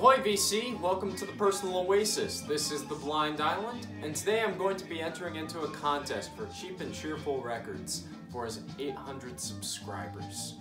Ahoy VC, welcome to the Personal Oasis. This is the Blind Island, and today I'm going to be entering into a contest for Cheap and Cheerful Records for his 800 subscribers.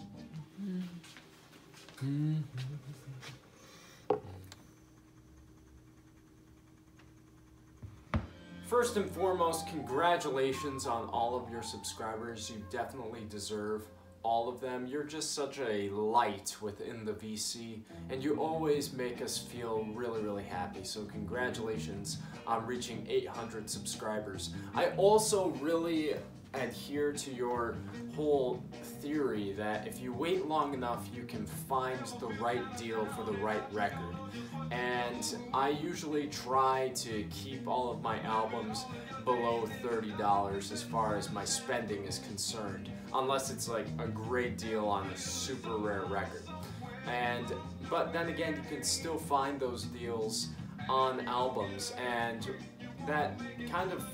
First and foremost, congratulations on all of your subscribers. You definitely deserve all of them. You're just such a light within the VC, and you always make us feel really happy. So congratulations on reaching 800 subscribers. I also really adhere to your whole theory that if you wait long enough, you can find the right deal for the right record. And I usually try to keep all of my albums below $30 as far as my spending is concerned, unless it's like a great deal on a super rare record. But then again, you can still find those deals on albums, and that kind of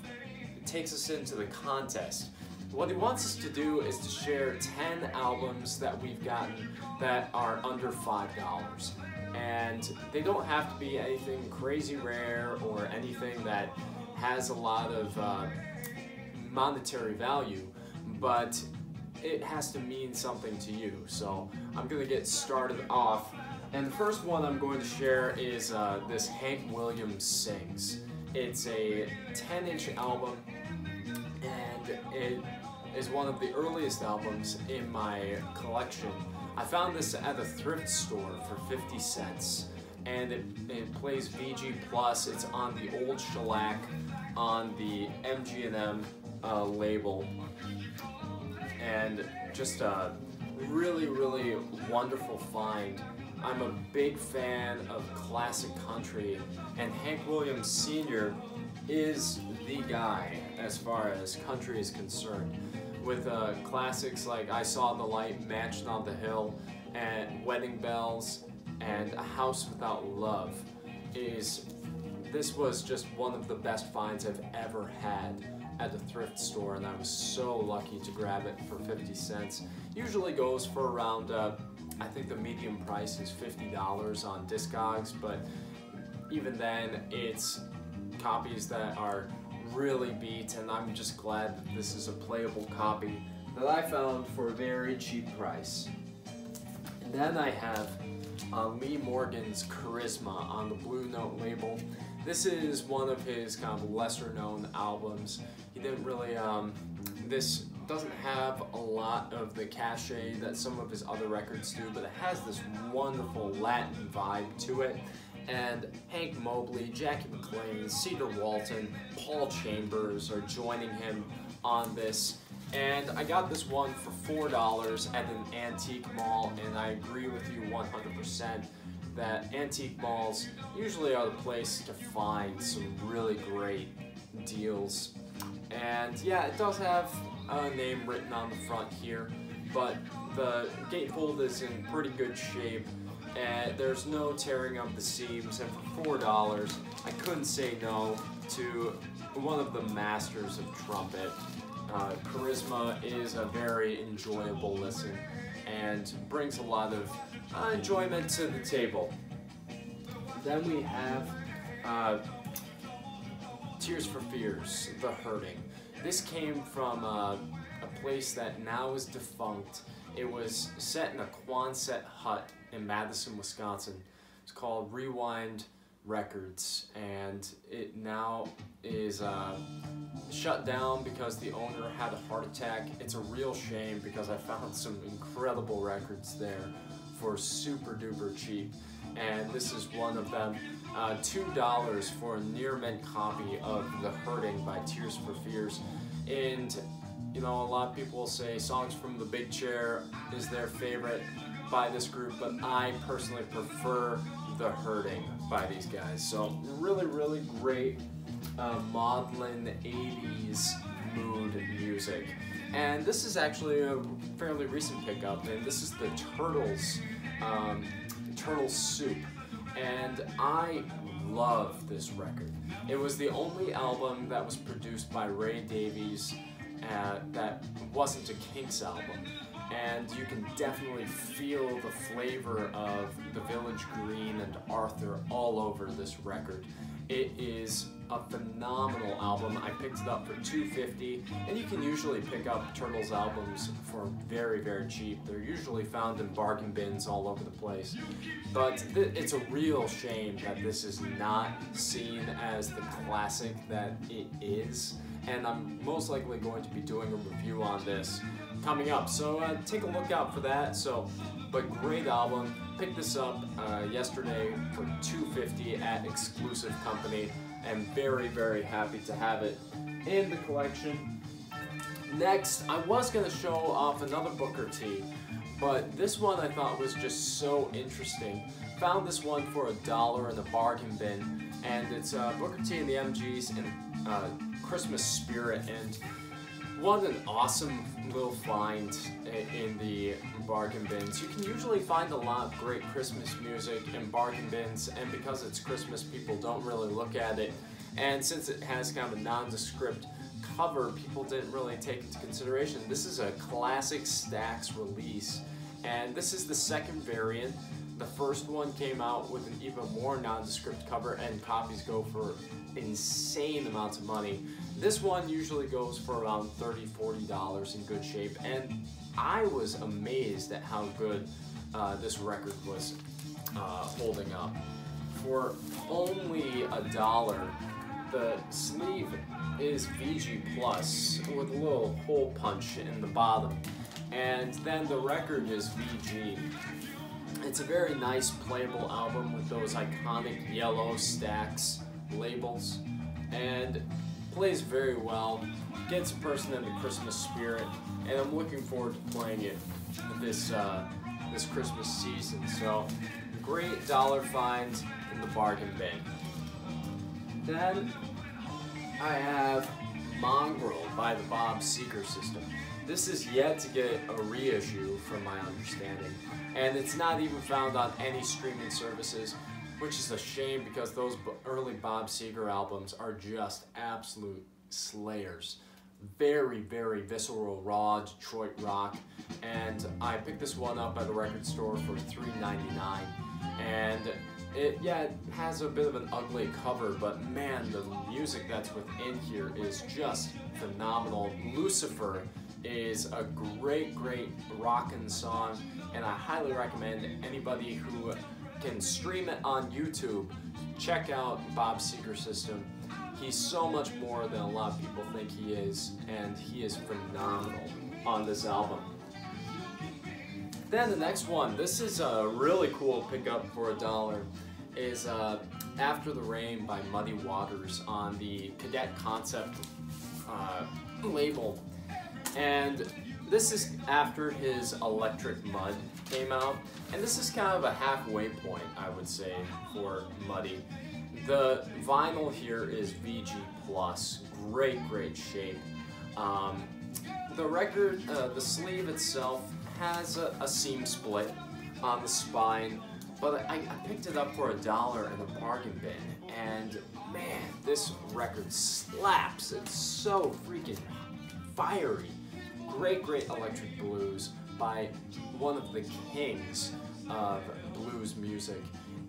takes us into the contest. What he wants us to do is to share 10 albums that we've gotten that are under $5. And they don't have to be anything crazy rare or anything that has a lot of monetary value, but it has to mean something to you. So I'm going to get started off, and the first one I'm going to share is this Hank Williams Sings. It's a 10-inch album, and it is one of the earliest albums in my collection. I found this at a thrift store for 50 cents, and it plays VG+. It's on the old shellac on the MG&M label, and just a really wonderful find. I'm a big fan of classic country, and Hank Williams Sr. is the guy as far as country is concerned. With classics like I Saw the Light, Mansion on the Hill, and Wedding Bells, and A House Without Love. This was just one of the best finds I've ever had at a thrift store, and I was so lucky to grab it for 50 cents. Usually goes for around, I think the medium price is $50 on Discogs, but even then it's copies that are really beat, and I'm just glad that this is a playable copy that I found for a very cheap price. And then I have Lee Morgan's Charisma on the Blue Note label. This is one of his kind of lesser known albums. He didn't really, this doesn't have a lot of the cachet that some of his other records do, but it has this wonderful Latin vibe to it. And Hank Mobley, Jackie McLean, Cedar Walton, Paul Chambers are joining him on this. And I got this one for $4 at an antique mall, and I agree with you 100% that antique malls usually are the place to find some really great deals. And yeah, it does have a name written on the front here, but the gatefold is in pretty good shape. And there's no tearing up the seams, and for $4, I couldn't say no to one of the masters of trumpet. Charisma is a very enjoyable listen and brings a lot of enjoyment to the table. Then we have Tears for Fears, The Hurting. This came from a place that now is defunct. It was set in a Quonset hut in Madison, Wisconsin. It's called Rewind Records, and it now is shut down because the owner had a heart attack. It's a real shame because I found some incredible records there for super duper cheap, and this is one of them. $2 for a near mint copy of The Hurting by Tears for Fears. And you know, a lot of people will say Songs from the Big Chair is their favorite by this group, but I personally prefer The Hurting by these guys. So really great maudlin 80s mood music. And this is actually a fairly recent pickup, and this is the Turtles, Turtle Soup. And I love this record. It was the only album that was produced by Ray Davies that wasn't a Kinks album. And you can definitely feel the flavor of the Village Green and and Arthur all over this record. It is a phenomenal album. I picked it up for $2.50, and you can usually pick up Turtles albums for very, very cheap. They're usually found in bargain bins all over the place. But it's a real shame that this is not seen as the classic that it is, and I'm most likely going to be doing a review on this coming up, so take a look out for that. But great album. Picked this up yesterday for $2.50 at Exclusive Company, and very, very happy to have it in the collection. Next, I was going to show off another Booker T, but this one I thought was just so interesting. Found this one for $1 in a bargain bin, and it's Booker T and the MGs in Christmas Spirit, and what an awesome little find in the bargain bins. You can usually find a lot of great Christmas music in bargain bins, and because it's Christmas, people don't really look at it. And since it has kind of a nondescript cover, people didn't really take into consideration. This is a classic Stax release, and this is the second variant. The first one came out with an even more nondescript cover, and copies go for insane amounts of money. This one usually goes for around $30, $40 in good shape, and I was amazed at how good this record was holding up. For only $1, the sleeve is VG Plus with a little hole punch in the bottom, and then the record is VG. It's a very nice playable album with those iconic yellow Stax labels, and plays very well, gets a person in the Christmas spirit, and I'm looking forward to playing it this Christmas season. So great dollar finds in the bargain bin. Then I have Mongrel by the Bob Seger System. This is yet to get a reissue from my understanding, and it's not even found on any streaming services, which is a shame because those early Bob Seger albums are just absolute slayers. Very, very visceral, raw Detroit rock, and I picked this one up at the record store for $3.99, and it has a bit of an ugly cover, but man, the music that's within here is just phenomenal. Lucifer is a great, great rockin' song, and I highly recommend anybody who can stream it on YouTube, check out Bob Seger System. He's so much more than a lot of people think he is, and he is phenomenal on this album. Then the next one, this is a really cool pickup for $1, is After the Rain by Muddy Waters on the Cadet Concept label. And this is after his Electric Mud came out, and this is kind of a halfway point, I would say, for Muddy. The vinyl here is VG Plus, great, great shape. The record, the sleeve itself has a seam split on the spine, but I picked it up for $1 in a bargain bin, and man, this record slaps. It's so freaking fiery. Great, great electric blues by one of the kings of blues music.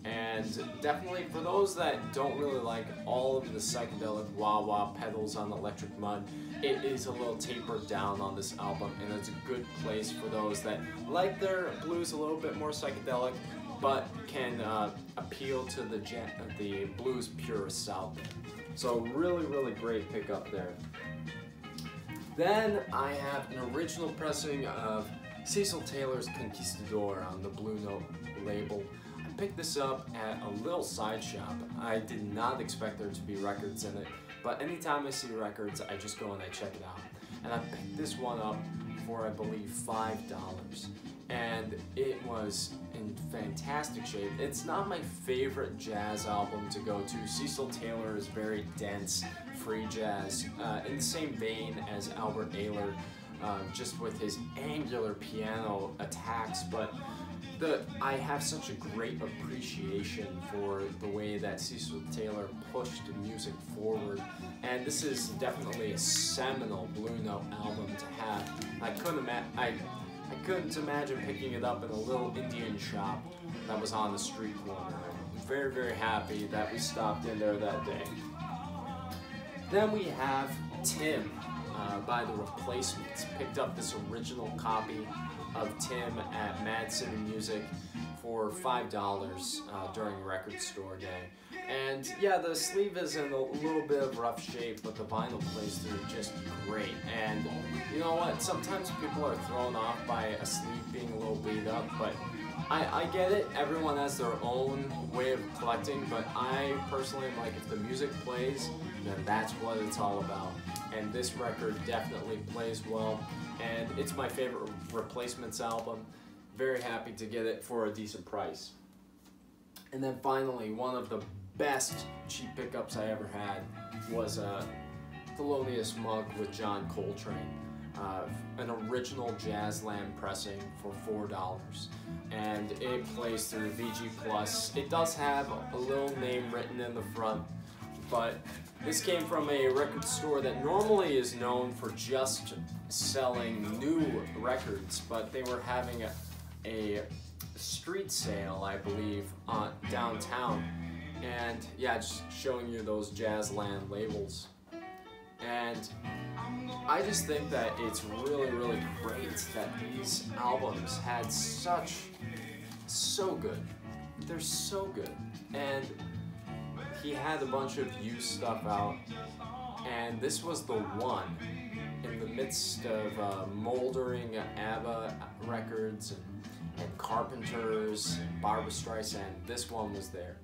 And definitely for those that don't really like all of the psychedelic wah-wah pedals on Electric Mud, it is a little tapered down on this album, and it's a good place for those that like their blues a little bit more psychedelic, but can appeal to the blues purists out there. So really, really great pickup there. Then I have an original pressing of Cecil Taylor's Conquistador on the Blue Note label. I picked this up at a little side shop. I did not expect there to be records in it, but anytime I see records, I just go and I check it out. And I picked this one up for, I believe, $5. And it was in fantastic shape. It's not my favorite jazz album to go to. Cecil Taylor is very dense, free jazz, in the same vein as Albert Ayler, just with his angular piano attacks, but I have such a great appreciation for the way that Cecil Taylor pushed the music forward, and this is definitely a seminal Blue Note album to have. I couldn't imagine picking it up in a little Indian shop that was on the street corner. I'm very, very happy that we stopped in there that day. Then we have Tim by The Replacements. Picked up this original copy of Tim at Mad City Music for $5 during Record Store Day. And yeah, the sleeve is in a little bit of rough shape, but the vinyl plays through just great. And you know what? Sometimes people are thrown off by a sleeve being a little beat up, but I get it. Everyone has their own way of collecting, but I personally am like, if the music plays, then that's what it's all about. And this record definitely plays well, and it's my favorite Replacements album. Very happy to get it for a decent price. And then finally, one of the best cheap pickups I ever had was a Thelonious Monk with John Coltrane. An original Jazzland pressing for $4, and it plays through VG+. It does have a little name written in the front, but this came from a record store that normally is known for just selling new records, but they were having a street sale, I believe, downtown, and yeah, just showing you those Jazzland labels. And I just think that it's really, really great that these albums had so good. They're so good. And he had a bunch of used stuff out, and this was the one in the midst of moldering ABBA records and Carpenters and Barbra Streisand. This one was there,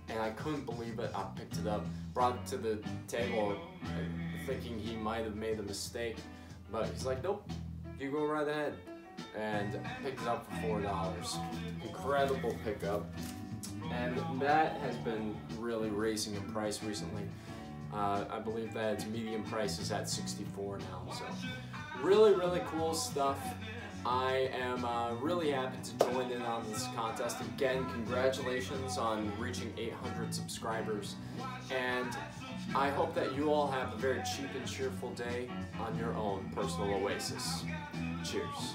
and I couldn't believe it. I picked it up, brought it to the table, thinking he might have made a mistake, but he's like, nope, you go right ahead, and picked it up for $4. Incredible pickup, and that has been really raising in price recently. I believe that its median price is at $64 now, so really, really cool stuff. I am really happy to join in on this contest. Again, congratulations on reaching 800 subscribers, and I hope that you all have a very cheap and cheerful day on your own personal oasis. Cheers.